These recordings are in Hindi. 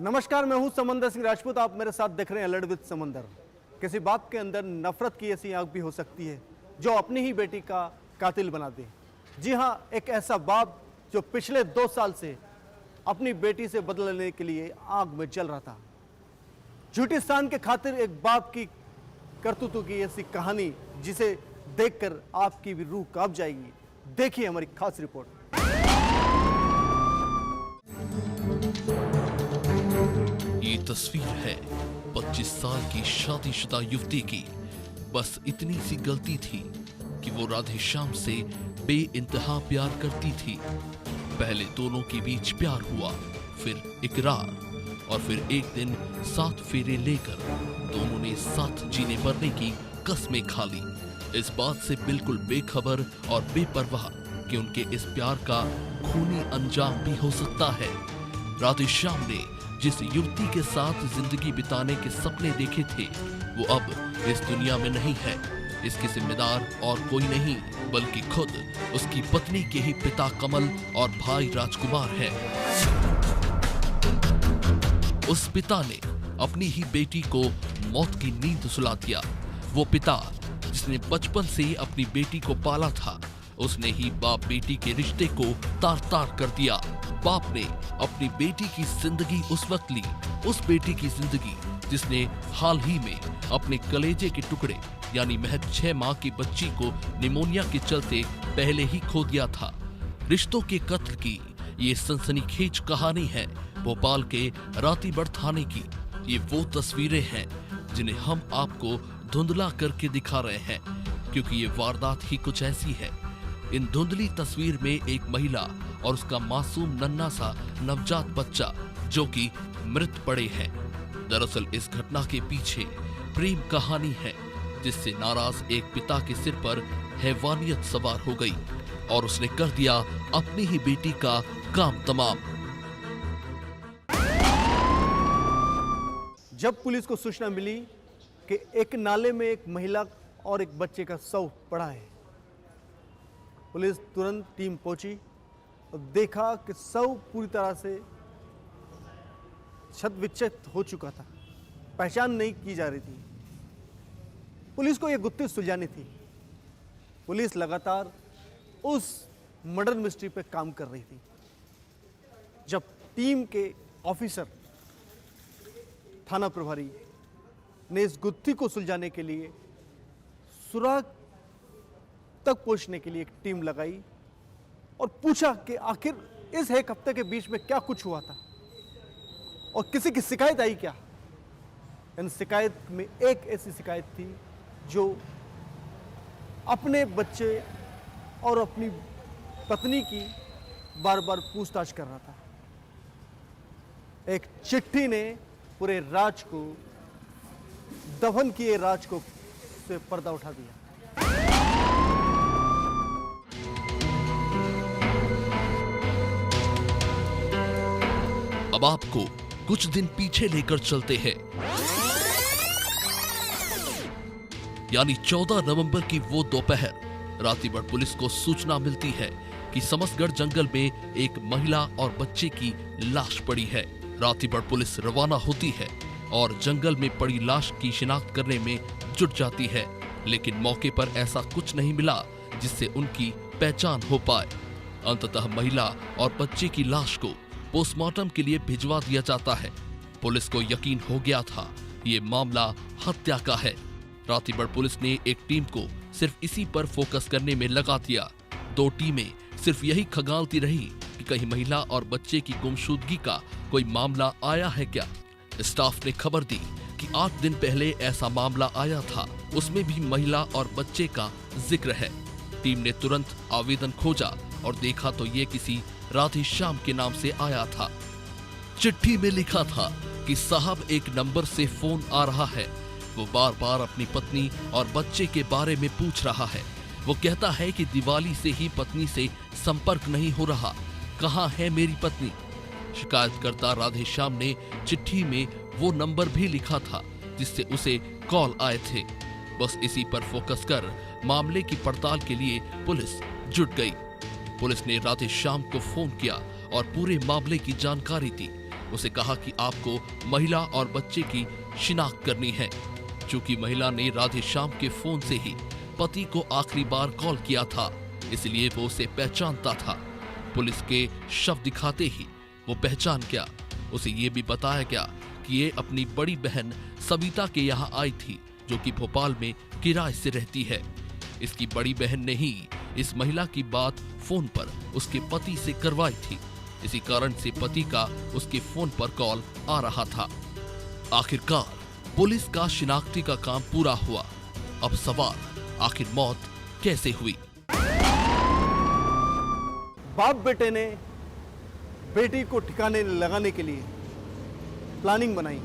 नमस्कार, मैं हूं समंदर सिंह राजपूत। आप मेरे साथ देख रहे हैं अलर्ट विद समंदर। किसी बाप के अंदर नफरत की ऐसी आग भी हो सकती है जो अपनी ही बेटी का कातिल बना दे। जी हां, एक ऐसा बाप जो पिछले 2 साल से अपनी बेटी से बदला लेने के लिए आग में जल रहा था। झूठी शान के खातिर एक बाप की करतूतों की ऐसी कहानी जिसे देखकर आपकी भी रूह कांप जाएगी। देखिए हमारी खास रिपोर्ट। ये तस्वीर है 25 साल की शादीशुदा युवती की। बस इतनी सी गलती थी कि वो राधे श्याम से बेइंतहा प्यार करती थी। पहले दोनों के बीच प्यार हुआ, फिर इकरार और फिर एक दिन 7 फेरे लेकर दोनों ने साथ जीने मरने की कस्में खा ली। इस बात से बिल्कुल बेखबर और बेपरवाह कि उनके इस प्यार का खूनी अंजाम भी हो सकता है। राधे श्याम ने जिस युवती के साथ जिंदगी बिताने के सपने देखे थे वो अब इस दुनिया में नहीं है। इसके जिम्मेदार और कोई नहीं बल्कि खुद उसकी पत्नी के ही पिता कमल और भाई राजकुमार है। उस पिता ने अपनी ही बेटी को मौत की नींद सुला दिया। वो पिता जिसने बचपन से ही अपनी बेटी को पाला था, उसने ही बाप बेटी के रिश्ते को तार तार कर दिया। बाप ने अपनी बेटी की जिंदगी उस वक्त ली, उस बेटी की जिंदगी जिसने हाल ही में अपने कलेजे के टुकड़े यानी महज 6 माह की बच्ची को निमोनिया के चलते पहले ही खो दिया था। रिश्तों के कत्ल की ये सनसनीखेज कहानी है भोपाल के रातीबड़ थाने की। ये वो तस्वीरें हैं जिन्हें हम आपको धुंधला करके दिखा रहे हैं क्योंकि ये वारदात ही कुछ ऐसी है। इन धुंधली तस्वीर में एक महिला और उसका मासूम नन्हा सा नवजात बच्चा जो कि मृत पड़े हैं। दरअसल इस घटना के पीछे प्रेम कहानी है जिससे नाराज एक पिता के सिर पर हैवानियत सवार हो गई और उसने कर दिया अपनी ही बेटी का काम तमाम। जब पुलिस को सूचना मिली कि एक नाले में एक महिला और एक बच्चे का शव पड़ा है, पुलिस तुरंत टीम पहुंची और देखा कि शव पूरी तरह से क्षत विक्षत हो चुका था, पहचान नहीं की जा रही थी। पुलिस को यह गुत्थी सुलझानी थी। पुलिस लगातार उस मर्डर मिस्ट्री पे काम कर रही थी। जब टीम के ऑफिसर थाना प्रभारी ने इस गुत्थी को सुलझाने के लिए सुराग तक पहुंचने के लिए एक टीम लगाई और पूछा कि आखिर इस 1 हफ्ते के बीच में क्या कुछ हुआ था और किसी की शिकायत आई क्या। इन शिकायत में एक ऐसी शिकायत थी जो अपने बच्चे और अपनी पत्नी की बार बार पूछताछ कर रहा था। एक चिट्ठी ने पूरे राज को, दफन किए राज को से पर्दा उठा दिया। अब आपको कुछ दिन पीछे लेकर चलते हैं, यानी 14 नवंबर की वो दोपहर। रातीबड़ पुलिस को सूचना मिलती है कि समसगढ़ जंगल में एक महिला और बच्चे की लाश पड़ी है। रातीबड़ पुलिस रवाना होती है और जंगल में पड़ी लाश की शिनाख्त करने में जुट जाती है, लेकिन मौके पर ऐसा कुछ नहीं मिला जिससे उनकी पहचान हो पाए। अंततः महिला और बच्चे की लाश को पोस्टमार्टम के लिए भिजवा दिया जाता है। पुलिस को यकीन हो गया था ये मामला हत्या का है। रातीबड़ पुलिस ने एक टीम को सिर्फ इसी पर फोकस करने में लगा दिया। 2 टीमें सिर्फ यही खंगालती रही कि कहीं महिला और बच्चे की गुमशुदगी का कोई मामला आया है क्या। स्टाफ ने खबर दी कि 8 दिन पहले ऐसा मामला आया था, उसमें भी महिला और बच्चे का जिक्र है। टीम ने तुरंत आवेदन खोजा और देखा तो ये किसी राधे श्याम के नाम से आया था। चिट्ठी में लिखा था कि साहब एक नंबर से फोन आ रहा है, वो बार बार अपनी पत्नी और बच्चे के बारे में पूछ रहा है। वो कहता है कि दिवाली से ही पत्नी से संपर्क नहीं हो रहा, कहाँ है मेरी पत्नी। शिकायतकर्ता राधे श्याम ने चिट्ठी में वो नंबर भी लिखा था जिससे उसे कॉल आए थे। बस इसी पर फोकस कर मामले की पड़ताल के लिए पुलिस जुट गई। पुलिस ने राधे श्याम को फोन किया और पूरे मामले की जानकारी दी। उसे कहा कि आपको महिला और बच्चे की शिनाख्त करनी है। चूंकि महिला ने राधे श्याम के फोन से ही पति को आखिरी बार कॉल किया था, इसलिए वो उसे पहचानता था। पुलिस के शव दिखाते ही वो पहचान गया। उसे ये भी बताया गया कि ये अपनी बड़ी बहन सविता के यहाँ आई थी, जो कि भोपाल में किराए से रहती है। इसकी बड़ी बहन ने ही इस महिला की बात फोन पर उसके पति से करवाई थी। इसी कारण से पति का उसके फोन पर कॉल आ रहा था। आखिरकार पुलिस का शिनाख्ती का काम पूरा हुआ। अब सवाल, आखिर मौत कैसे हुई? बाप बेटे ने बेटी को ठिकाने लगाने के लिए प्लानिंग बनाई।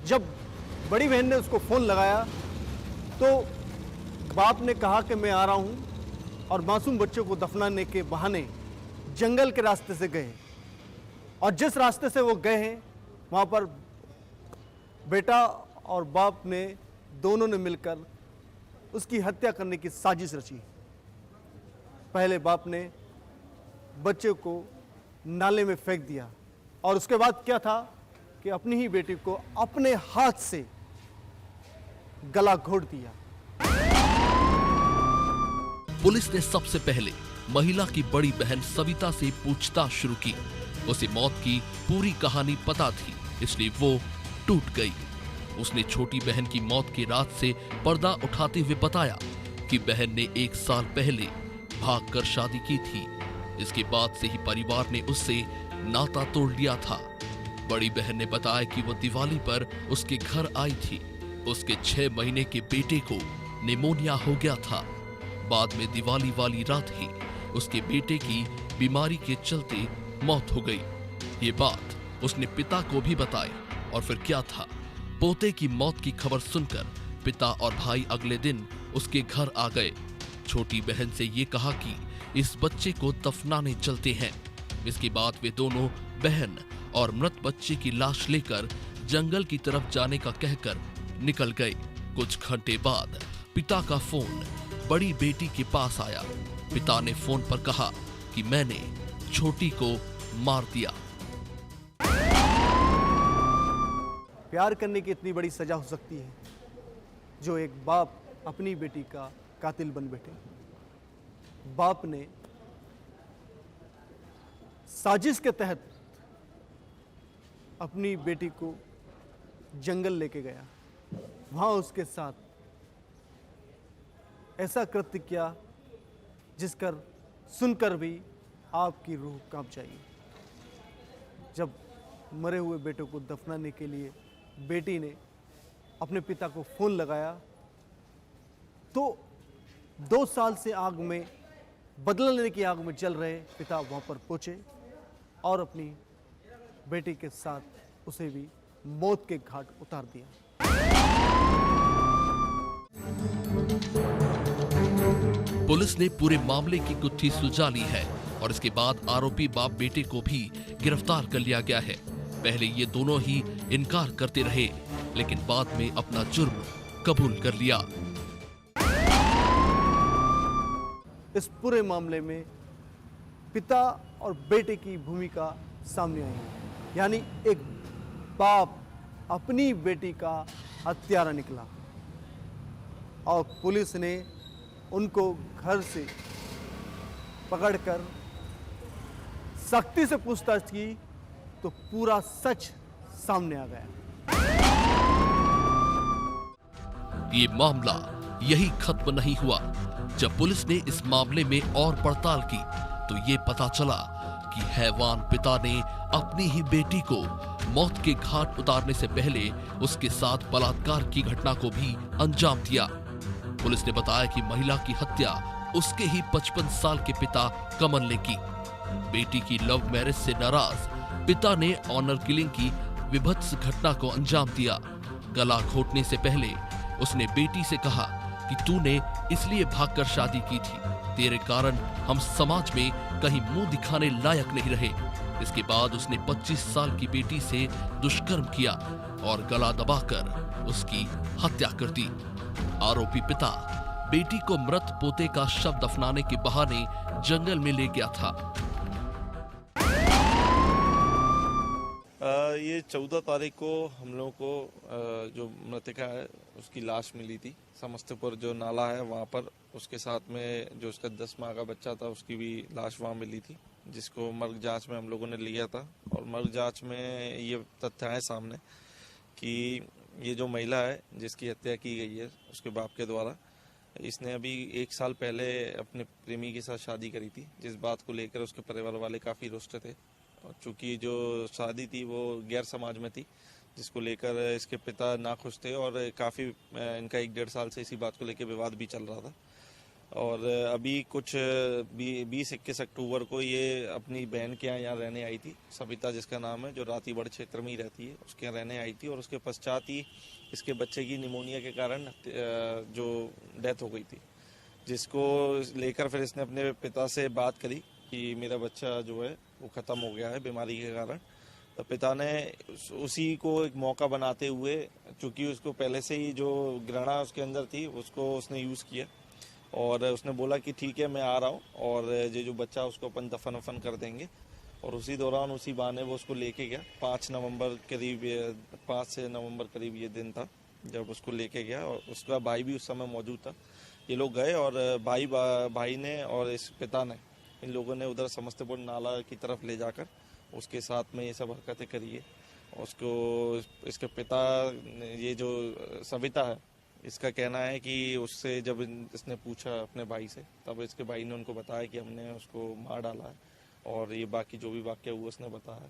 जब बड़ी बहन ने उसको फोन लगाया तो बाप ने कहा कि मैं आ रहा हूं, और मासूम बच्चों को दफनाने के बहाने जंगल के रास्ते से गए। और जिस रास्ते से वो गए हैं वहां पर बेटा और बाप ने दोनों ने मिलकर उसकी हत्या करने की साजिश रची। पहले बाप ने बच्चे को नाले में फेंक दिया, और उसके बाद क्या था कि अपनी ही बेटी को अपने हाथ से गला घोट दिया। पुलिस ने सबसे पहले महिला की बड़ी बहन सविता से पूछताछ शुरू की। उसे मौत की पूरी कहानी पता थी, इसलिए वो टूट गई। उसने छोटी बहन की मौत की रात से पर्दा उठाते हुए बताया कि बहन ने 1 साल पहले भागकर शादी की थी। इसके बाद से ही परिवार ने उससे नाता तोड़ लिया था। बड़ी बहन ने बताया कि वो दिवाली पर उसके घर आई थी। उसके 6 महीने के बेटे को निमोनिया हो गया था। बाद में दिवाली वाली रात ही उसके बेटे की बीमारी के चलते मौत हो गई। ये बात उसने पिता को भी बताई। और फिर क्या था, पोते की मौत की खबर सुनकर पिता और भाई अगले दिन उसके घर आ गए। छोटी बहन से ये कहा कि इस बच्चे को दफनाने चलते हैं। इसके बाद वे दोनों बहन और मृत बच्चे की लाश लेकर जंगल की तरफ जाने का कहकर निकल गए। कुछ घंटे बाद पिता का फोन बड़ी बेटी के पास आया। पिता ने फोन पर कहा कि मैंने छोटी को मार दिया। प्यार करने की इतनी बड़ी सजा हो सकती है जो एक बाप अपनी बेटी का कातिल बन बैठे। बाप ने साजिश के तहत अपनी बेटी को जंगल लेके गया, वहां उसके साथ ऐसा कृत्य किया जिसकर सुनकर भी आपकी रूह कांप जाएगी। जब मरे हुए बेटे को दफनाने के लिए बेटी ने अपने पिता को फोन लगाया तो 2 साल से आग में, बदला लेने की आग में जल रहे पिता वहां पर पहुंचे और अपनी बेटी के साथ उसे भी मौत के घाट उतार दिया। पुलिस ने पूरे मामले की गुत्थी सुलझा ली है और इसके बाद आरोपी बाप बेटे को भी गिरफ्तार कर लिया गया है। पहले ये दोनों ही इनकार करते रहे, लेकिन बाद में अपना जुर्म कबूल कर लिया। इस पूरे मामले में पिता और बेटे की भूमिका सामने आई, यानी एक बाप अपनी बेटी का हत्यारा निकला और पुलिस ने उनको घर से पकड़कर सख्ती से पूछताछ की तो पूरा सच सामने आ गया। ये मामला यही खत्म नहीं हुआ। जब पुलिस ने इस मामले में और पड़ताल की तो ये पता चला कि हैवान पिता ने अपनी ही बेटी को मौत के घाट उतारने से पहले उसके साथ बलात्कार की घटना को भी अंजाम दिया। पुलिस ने बताया कि महिला की हत्या उसके ही 55 साल के पिता कमल ने की। बेटी की लव मैरिज से नाराज पिता ने ऑनर किलिंग की विभत्स घटना को अंजाम दिया। गला घोटने से पहले उसने बेटी से कहा कि तूने इसलिए भागकर शादी की थी, तेरे कारण हम समाज में कहीं मुंह दिखाने लायक नहीं रहे। इसके बाद उसने 25 साल की बेटी से दुष्कर्म किया और गला दबाकर उसकी हत्या कर दी। आरोपी पिता बेटी को मृत पोते का शव दफनाने के बहाने जंगल में ले गया था। ये 14 तारीख को हम लोगों को जो मृतका है उसकी लाश मिली थी। समस्तीपुर जो नाला है वहाँ पर उसके साथ में जो उसका 10 माह का बच्चा था उसकी भी लाश वहाँ मिली थी, जिसको मर्ग जांच में हम लोगों ने लिया था। और मर्ग जांच में ये तथ्य आए सामने कि ये जो महिला है जिसकी हत्या की गई है उसके बाप के द्वारा, इसने अभी 1 साल पहले अपने प्रेमी के साथ शादी करी थी, जिस बात को लेकर उसके परिवार वाले काफ़ी रुष्ट थे। और चूँकि जो शादी थी वो गैर समाज में थी, जिसको लेकर इसके पिता नाखुश थे और काफ़ी इनका 1-1.5 साल से इसी बात को लेकर विवाद भी चल रहा था। और अभी कुछ 20-21 अक्टूबर को ये अपनी बहन के यहाँ रहने आई थी, सविता जिसका नाम है, जो रातीबड़ क्षेत्र में ही रहती है, उसके यहाँ रहने आई थी। और उसके पश्चात ही इसके बच्चे की निमोनिया के कारण जो डेथ हो गई थी, जिसको लेकर फिर इसने अपने पिता से बात करी कि मेरा बच्चा जो है वो ख़त्म हो गया है बीमारी के कारण। तो पिता ने उसी को एक मौका बनाते हुए, चूँकि उसको पहले से ही जो घृणा उसके अंदर थी उसको उसने यूज़ किया और उसने बोला कि ठीक है मैं आ रहा हूँ और ये जो बच्चा उसको अपन दफन वफन कर देंगे। और उसी दौरान उसी बहाने वो उसको लेके गया। 5 नवंबर करीब 5 से नवंबर करीब ये दिन था जब उसको लेके गया, और उसका भाई भी उस समय मौजूद था। ये लोग गए और भाई ने और इस पिता ने, इन लोगों ने उधर समस्तीपुर नाला की तरफ ले जाकर उसके साथ में ये सब हरकतें करी है। उसको इसके पिता ये जो सविता है, इसका कहना है कि उससे जब इसने पूछा अपने भाई से, तब इसके भाई ने उनको बताया कि हमने उसको मार डाला है। और ये बाकी जो भी वाक्य हुआ उसने बताया।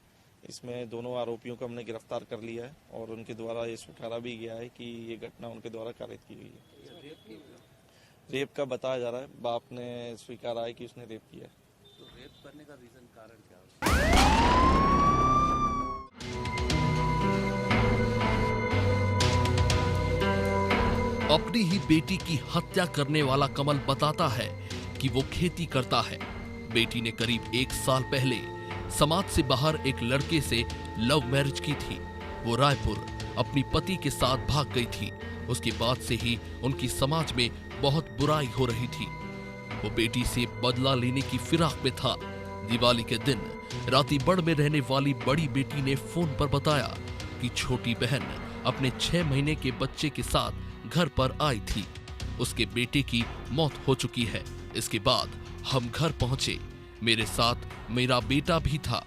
इसमें दोनों आरोपियों को हमने गिरफ्तार कर लिया है और उनके द्वारा ये स्वीकारा भी गया है कि ये घटना उनके द्वारा कारित की गई है। रेप का बताया जा रहा है, बाप ने स्वीकारा है कि उसने रेप किया है। तो रेप करने का रीजन कारण क्या है? अपनी ही बेटी की हत्या करने वाला कमल बताता है कि वो खेती करता है। बेटी ने करीब 1 साल पहले समाज से बाहर एक लड़के से लव मैरिज की थी। वो रायपुर अपनी पति के साथ भाग गई थी। उसके बाद से ही उनकी समाज में बहुत बुराई हो रही थी। वो बेटी से बदला लेने की फिराक में था। दिवाली के दिन रातीबड़ में रहने वाली बड़ी बेटी ने फोन पर बताया कि छोटी बहन अपने 6 महीने के बच्चे के साथ घर पर आई थी। उसके बेटे की मौत हो चुकी है। इसके बाद हम घर पहुंचे। मेरे साथ मेरा बेटा भी था।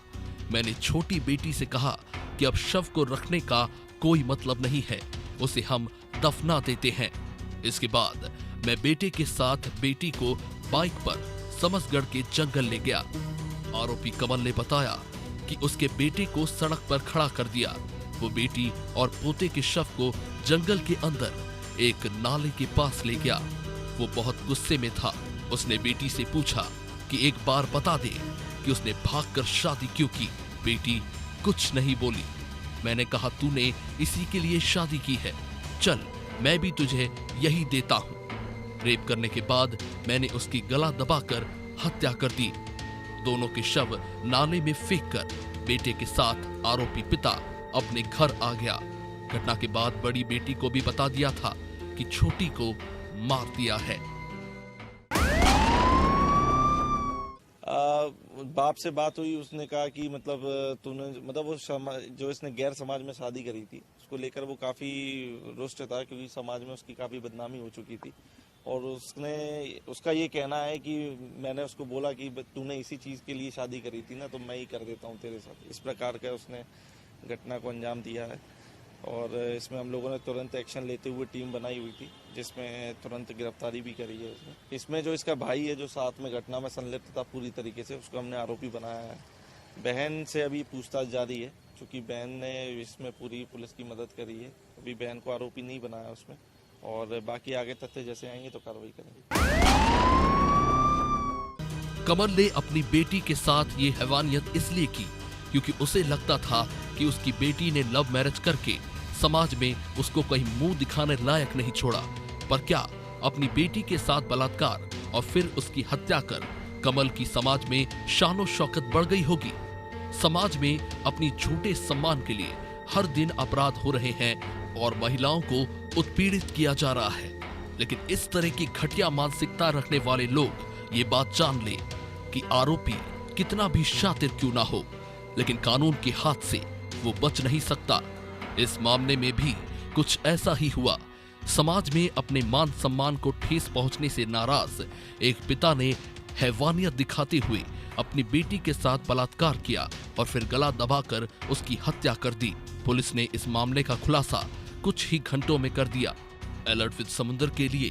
मैंने छोटी बेटी से कहा कि अब शव को रखने का कोई मतलब नहीं है, उसे हम दफना देते हैं। इसके बाद मैं बेटे के साथ बेटी को बाइक पर समसगढ़ के जंगल ले गया। आरोपी कमल ने बताया कि उसके बेटे को सड़क पर खड़ा कर दिया। वो बेटी और पोते के शव को जंगल के अंदर एक नाले के पास ले गया। वो बहुत गुस्से में था। उसने बेटी से पूछा कि एक बार बता दे कि उसने भागकर शादी क्यों की। बेटी कुछ नहीं बोली। मैंने कहा तूने इसी के लिए शादी की है, चल मैं भी तुझे यही देता हूं। रेप करने के बाद मैंने उसकी गला दबाकर हत्या कर दी। दोनों के शव नाले में फेंककर बेटे के साथ आरोपी पिता अपने घर आ गया। घटना के बाद बड़ी बेटी को भी बता दिया था कि छोटी को मार दिया है। बाप से बात हुई, उसने कहा कि मतलब तूने मतलब वो जो इसने गैर समाज में शादी करी थी उसको लेकर वो काफ़ी रुष्ट था, क्योंकि समाज में उसकी काफ़ी बदनामी हो चुकी थी। और उसका ये कहना है कि मैंने उसको बोला कि तूने इसी चीज़ के लिए शादी करी थी ना, तो मैं ही कर देता हूँ तेरे साथ। इस प्रकार का उसने घटना को अंजाम दिया है। और इसमें हम लोगों ने तुरंत एक्शन लेते हुए टीम बनाई हुई थी, जिसमें तुरंत गिरफ्तारी भी करी है। इसमें जो इसका भाई है जो साथ में घटना में संलिप्त था पूरी तरीके से, उसको हमने आरोपी बनाया है। बहन से अभी पूछताछ जारी है, क्योंकि बहन ने इसमें पूरी पुलिस की मदद करी है। अभी बहन को आरोपी नहीं बनाया उसमें, और बाकी आगे तथ्य जैसे आएंगे तो कार्रवाई करेंगे। कमल ने अपनी बेटी के साथ ये हैवानियत इसलिए की क्योंकि उसे लगता था कि उसकी बेटी ने लव मैरिज करके समाज में उसको कहीं मुंह दिखाने लायक नहीं छोड़ा। पर क्या अपनी बेटी के साथ बलात्कार और फिर उसकी हत्या कर कमल की समाज में शानो शौकत बढ़ गई होगी? समाज में अपनी झूठे सम्मान के लिए हर दिन अपराध हो रहे हैं और महिलाओं को उत्पीड़ित किया जा रहा है। लेकिन इस तरह की घटिया मानसिकता रखने वाले लोग ये बात जान ले कि आरोपी कितना भी शातिर क्यों ना हो, लेकिन कानून के हाथ से वो बच नहीं सकता। इस मामले में भी कुछ ऐसा ही हुआ। समाज में अपने मान सम्मान को ठेस पहुंचने से नाराज एक पिता ने हैवानियत दिखाते हुए अपनी बेटी के साथ बलात्कार किया और फिर गला दबाकर उसकी हत्या कर दी। पुलिस ने इस मामले का खुलासा कुछ ही घंटों में कर दिया। अलर्ट विद समुंदर के लिए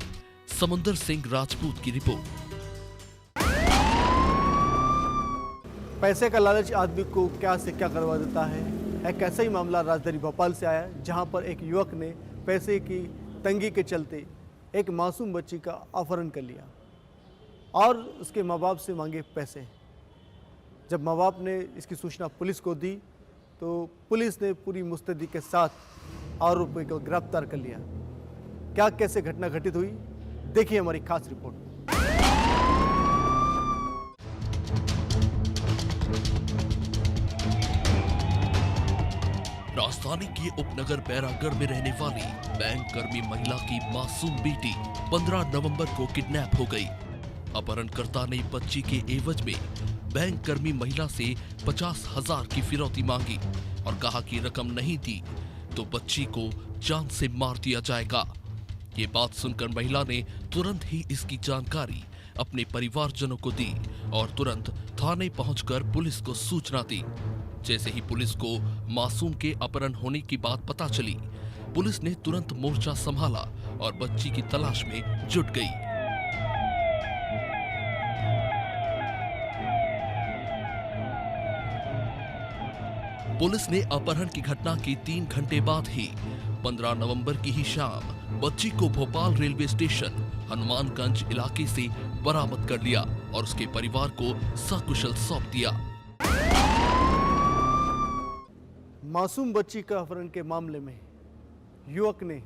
समुंदर सिंह राजपूत की रिपोर्ट। पैसे का लालच आदमी को क्या से क्या करवा देता है। एक ऐसा ही मामला राजधानी भोपाल से आया, जहां पर एक युवक ने पैसे की तंगी के चलते एक मासूम बच्ची का अपहरण कर लिया और उसके माँ बाप से मांगे पैसे। जब माँ बाप ने इसकी सूचना पुलिस को दी तो पुलिस ने पूरी मुस्तैदी के साथ आरोपी को गिरफ्तार कर लिया। क्या कैसे घटना घटित हुई, देखिए हमारी खास रिपोर्ट। राजधानी के उपनगर बैरागढ़ में रहने वाली बैंक कर्मी महिला की मासूम बेटी 15 नवंबर को किडनैप हो गई। अपहरणकर्ता ने बच्ची के एवज में बैंक कर्मी महिला से 50,000 की फिरौती मांगी और कहा कि रकम नहीं दी तो बच्ची को जान से मार दिया जाएगा। ये बात सुनकर महिला ने तुरंत ही इसकी जानकारी अपने परिवारजनों को दी और तुरंत थाने पहुंचकर पुलिस को सूचना दी। जैसे ही पुलिस को मासूम के अपहरण होने की बात पता चली, पुलिस ने तुरंत मोर्चा संभाला और बच्ची की तलाश में जुट गई। पुलिस ने अपहरण की घटना के 3 घंटे बाद ही 15 नवंबर की ही शाम बच्ची को भोपाल रेलवे स्टेशन हनुमानगंज इलाके से बरामद कर लिया और उसके परिवार को सकुशल सौंप दिया। मासूम बच्ची का अपहरण के मामले में युवक ने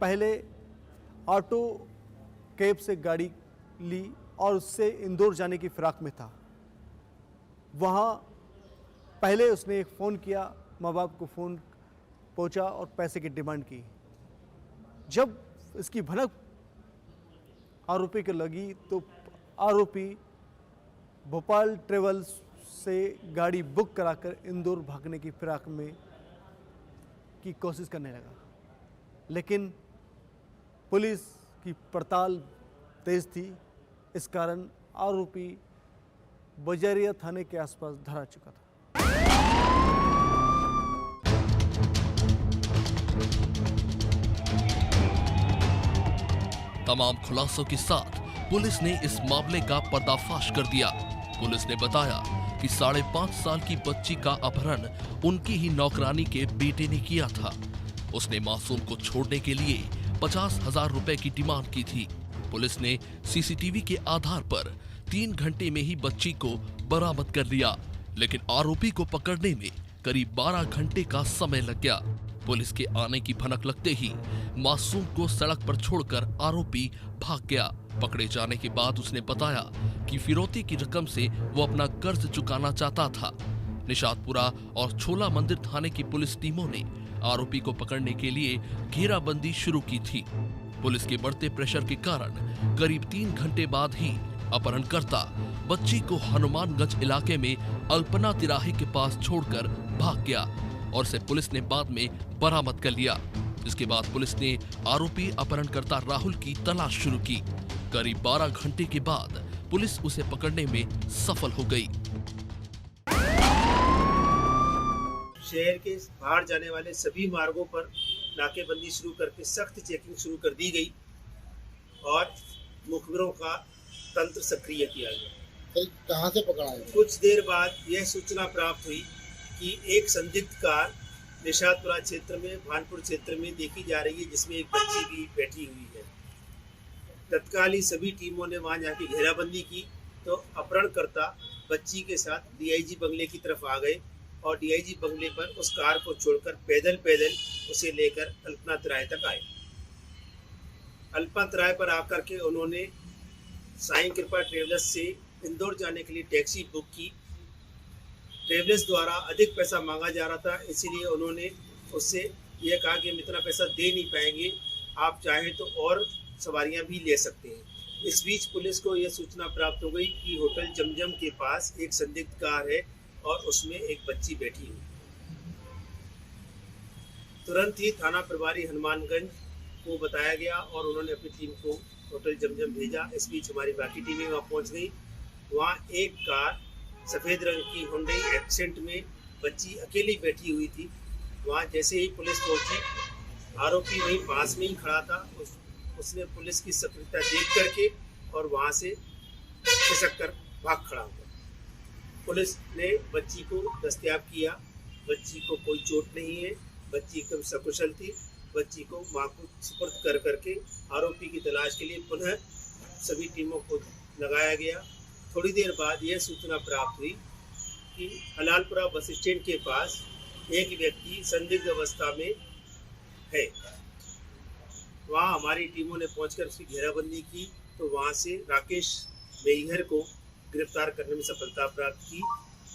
पहले ऑटो कैब से गाड़ी ली और उससे इंदौर जाने की फिराक में था। वहाँ पहले उसने एक फ़ोन किया, माँ बाप को फ़ोन पहुँचा और पैसे की डिमांड की। जब इसकी भनक आरोपी को लगी तो आरोपी भोपाल ट्रेवल्स से गाड़ी बुक कराकर इंदौर भागने की फिराक में की कोशिश करने लगा, लेकिन पुलिस की पड़ताल तेज थी। इस कारण आरोपी बजरिया थाने के आसपास धरा चुका था। तमाम खुलासों के साथ पुलिस ने इस मामले का पर्दाफाश कर दिया। पुलिस ने बताया कि 5.5 साल की बच्ची का अपहरण उनकी ही नौकरानी के बेटे ने किया था। उसने मासूम को छोड़ने के लिए 50,000 रुपए की डिमांड की थी। पुलिस ने सीसीटीवी के आधार पर 3 घंटे में ही बच्ची को बरामद कर लिया, लेकिन आरोपी को पकड़ने में करीब 12 घंटे का समय लग गया। पुलिस के आने की भनक लगते ही मासूम को सड़क पर छोड़कर आरोपी भाग गया। पकड़े जाने के बाद उसने बताया कि फिरौती की रकम से वो अपना कर्ज चुकाना चाहता था। निशातपुरा और छोला मंदिर थाने की पुलिस टीमों ने आरोपी को पकड़ने के लिए घेराबंदी शुरू की थी। पुलिस के बढ़ते प्रेशर के कारण करीब 3 घंटे बाद ही अपहरणकर्ता बच्ची को हनुमानगंज इलाके में अल्पना तिराहे के पास छोड़कर भाग गया और उसे पुलिस ने बाद में बरामद कर लिया। इसके बाद पुलिस ने आरोपी अपहरणकर्ता राहुल की तलाश शुरू की। करीब 12 घंटे के बाद पुलिस उसे पकड़ने में सफल हो गई। शहर के बाहर जाने वाले सभी मार्गों पर नाकेबंदी शुरू करके सख्त चेकिंग शुरू कर दी गई और मुखबिरों का तंत्र सक्रिय किया गया। कहां से पकड़ा है? कुछ देर बाद यह सूचना प्राप्त हुई कि एक संदिग्ध कार निशातपुरा क्षेत्र में भानपुर क्षेत्र में देखी जा रही है, जिसमें एक बच्ची भी बैठी हुई है। तत्काल ही सभी टीमों ने वहां जाके घेराबंदी की तो अपहरणकर्ता बच्ची के साथ डीआईजी बंगले की तरफ आ गए और डीआईजी बंगले पर उस कार को छोड़कर पैदल उसे लेकर अल्पना तिराहे तक आए। अल्पना तिराहे पर आकर के उन्होंने साईं कृपा ट्रेवलर्स से इंदौर जाने के लिए टैक्सी बुक की। ट्रेवलर्स द्वारा अधिक पैसा मांगा जा रहा था, इसीलिए उन्होंने उससे यह कहा कि हम इतना पैसा दे नहीं पाएंगे, आप चाहें तो और सवारियां भी ले सकते हैं। इस बीच पुलिस को यह सूचना प्राप्त हो गई कि होटल जमजम के पास एक संदिग्ध कार है और उसमें एक बच्ची बैठी हुई। तुरंत ही थाना प्रभारी हनुमानगंज को बताया गया और उन्होंने अपनी टीम को होटल जमजम भेजा। इस बीच हमारी बाकी टीमें वहाँ पहुँच गई। वहाँ एक कार सफ़ेद रंग की हुंडई एक्सेंट में बच्ची अकेली बैठी हुई थी। वहाँ जैसे ही पुलिस पहुंची, आरोपी वहीं पास में ही खड़ा था। उसने पुलिस की सक्रियता देख करके और वहाँ से खिसक कर भाग खड़ा हुआ। पुलिस ने बच्ची को दस्तयाब किया। बच्ची को कोई चोट नहीं है, बच्ची एकदम सकुशल थी। बच्ची को मां को सुपुर्द कर करके आरोपी की तलाश के लिए पुनः सभी टीमों को लगाया गया। थोड़ी देर बाद यह सूचना प्राप्त हुई कि हलालपुरा बस स्टैंड के पास एक व्यक्ति संदिग्ध अवस्था में है। वहाँ हमारी टीमों ने पहुंचकर उसकी घेराबंदी की तो वहाँ से राकेश बेहर को गिरफ्तार करने में सफलता प्राप्त की।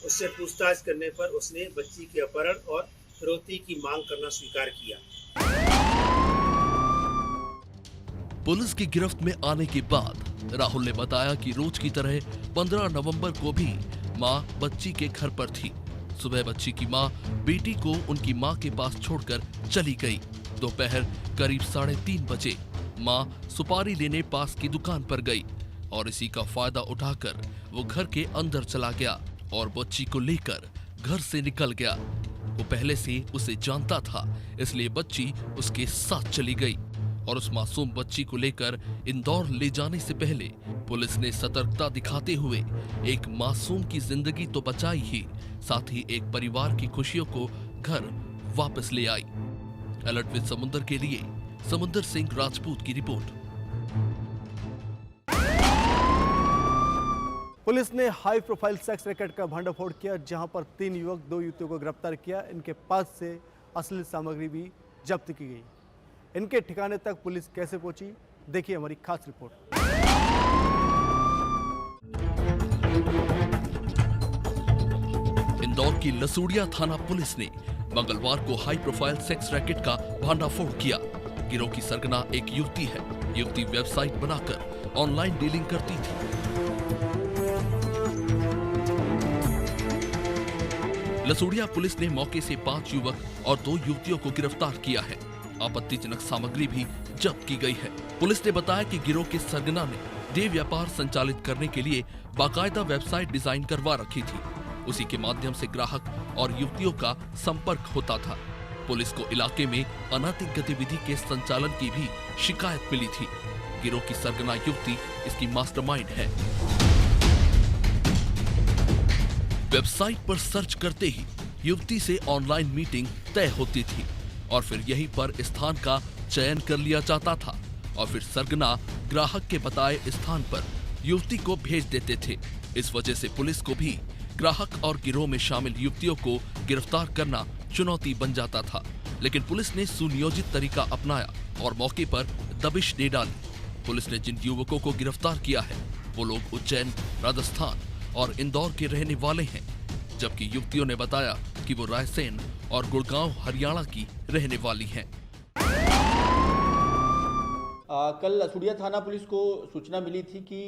उससे पूछताछ करने पर उसने बच्ची के अपहरण और फिरौती की मांग करना स्वीकार किया। पुलिस की गिरफ्त में आने के बाद राहुल ने बताया कि रोज की तरह 15 नवंबर को भी मां बच्ची के घर पर थी। सुबह बच्ची की मां बेटी को उनकी मां के पास छोड़कर चली गई। दोपहर करीब 3:30 बजे मां सुपारी लेने पास की दुकान पर गई और इसी का फायदा उठाकर वो घर के अंदर चला गया और बच्ची को लेकर घर से निकल गया। वो पहले से उसे जानता था, इसलिए बच्ची उसके साथ चली गई और उस मासूम बच्ची को लेकर इंदौर ले जाने से पहले पुलिस ने सतर्कता दिखाते हुए एक मासूम की जिंदगी तो बचाई ही, साथ ही एक परिवार की खुशियों को घर वापस ले आई। अलर्ट विद समुंदर के लिए समुंदर सिंह राजपूत की रिपोर्ट। पुलिस ने हाई प्रोफाइल सेक्स रैकेट का भंडाफोड़ किया, जहां पर 3 युवक 2 युवतियों को गिरफ्तार किया। इनके पास से अश्लील सामग्री भी जब्त की गई। इनके ठिकाने तक पुलिस कैसे पहुंची, देखिए हमारी खास रिपोर्ट। इंदौर की लसूड़िया थाना पुलिस ने मंगलवार को हाई प्रोफाइल सेक्स रैकेट का भंडाफोड़ किया। गिरोह की सरगना एक युवती है। युवती वेबसाइट बनाकर ऑनलाइन डीलिंग करती थी। लसूड़िया पुलिस ने मौके से 5 युवक और 2 युवतियों को गिरफ्तार किया है। आपत्तिजनक सामग्री भी जब्त की गई है। पुलिस ने बताया कि गिरोह के सरगना ने देह व्यापार संचालित करने के लिए बाकायदा वेबसाइट डिजाइन करवा रखी थी। उसी के माध्यम से ग्राहक और युवतियों का संपर्क होता था। पुलिस को इलाके में अनैतिक गतिविधि के संचालन की भी शिकायत मिली थी। गिरोह की सरगना युवती इसकी मास्टरमाइंड है। वेबसाइट पर सर्च करते ही युवती से ऑनलाइन मीटिंग तय होती थी और फिर यहीं पर स्थान का चयन कर लिया जाता था और फिर सरगना ग्राहक के बताए स्थान पर युवती को भेज देते थे। इस वजह से पुलिस को भी ग्राहक और गिरोह में शामिल युवतियों को गिरफ्तार करना चुनौती बन जाता था। लेकिन पुलिस ने सुनियोजित तरीका अपनाया और मौके पर दबिश दे डाली। पुलिस ने जिन युवकों को गिरफ्तार किया है वो लोग उज्जैन, राजस्थान और इंदौर के रहने वाले हैं, जबकि युवतियों ने बताया कि वो रायसेन और गुड़गांव, हरियाणा की रहने वाली हैं। कल लसूड़िया थाना पुलिस को सूचना मिली थी कि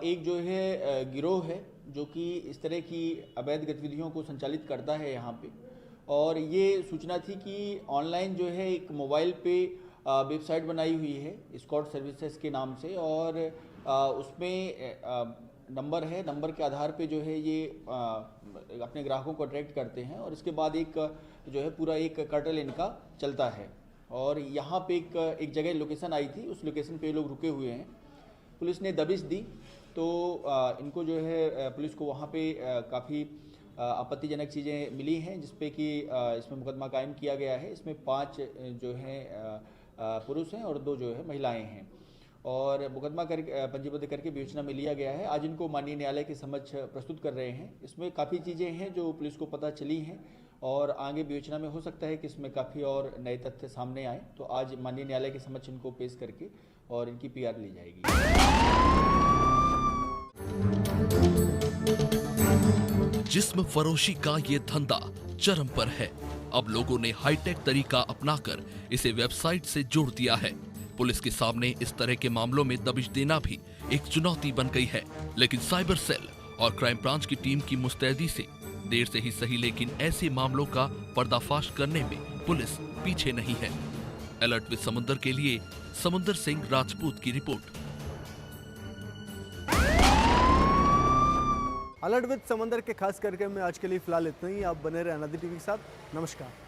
एक जो है गिरोह है जो कि इस तरह की अवैध गतिविधियों को संचालित करता है यहाँ पे, और ये सूचना थी कि ऑनलाइन जो है एक मोबाइल पे वेबसाइट बनाई हुई है स्कॉट सर्विसेज के नाम से, और उसमें नंबर है। नंबर के आधार पे जो है ये अपने ग्राहकों को अट्रैक्ट करते हैं और इसके बाद एक जो है पूरा एक कार्टेल इनका चलता है। और यहाँ पे एक जगह लोकेशन आई थी, उस लोकेशन पे लोग रुके हुए हैं। पुलिस ने दबिश दी तो इनको जो है पुलिस को वहाँ पे काफ़ी आपत्तिजनक चीज़ें मिली हैं, जिसपे कि इसमें मुकदमा कायम किया गया है। इसमें 5 जो हैं पुरुष हैं और 2 जो है महिलाएं हैं, और मुकदमा पंजीबद्ध करके विवेचना में लिया गया है। आज इनको माननीय न्यायालय के समक्ष प्रस्तुत कर रहे हैं। इसमें काफ़ी चीज़ें हैं जो पुलिस को पता चली हैं और आगे विवेचना में हो सकता है कि इसमें काफ़ी और नए तथ्य सामने आए, तो आज माननीय न्यायालय के समक्ष इनको पेश करके और इनकी PR ली जाएगी। जिस्म फरोशी का ये धंधा चरम पर है। अब लोगों ने हाईटेक तरीका अपनाकर इसे वेबसाइट से जोड़ दिया है। पुलिस के सामने इस तरह के मामलों में दबिश देना भी एक चुनौती बन गई है, लेकिन साइबर सेल और क्राइम ब्रांच की टीम की मुस्तैदी से देर से ही सही लेकिन ऐसे मामलों का पर्दाफाश करने में पुलिस पीछे नहीं है। अलर्ट विद समुंदर के लिए समुंदर सिंह राजपूत की रिपोर्ट। अलर्ट विद समंदर के खास करके मैं आज के लिए फिलहाल इतना ही। आप बने रहे अनादि टीवी के साथ। नमस्कार।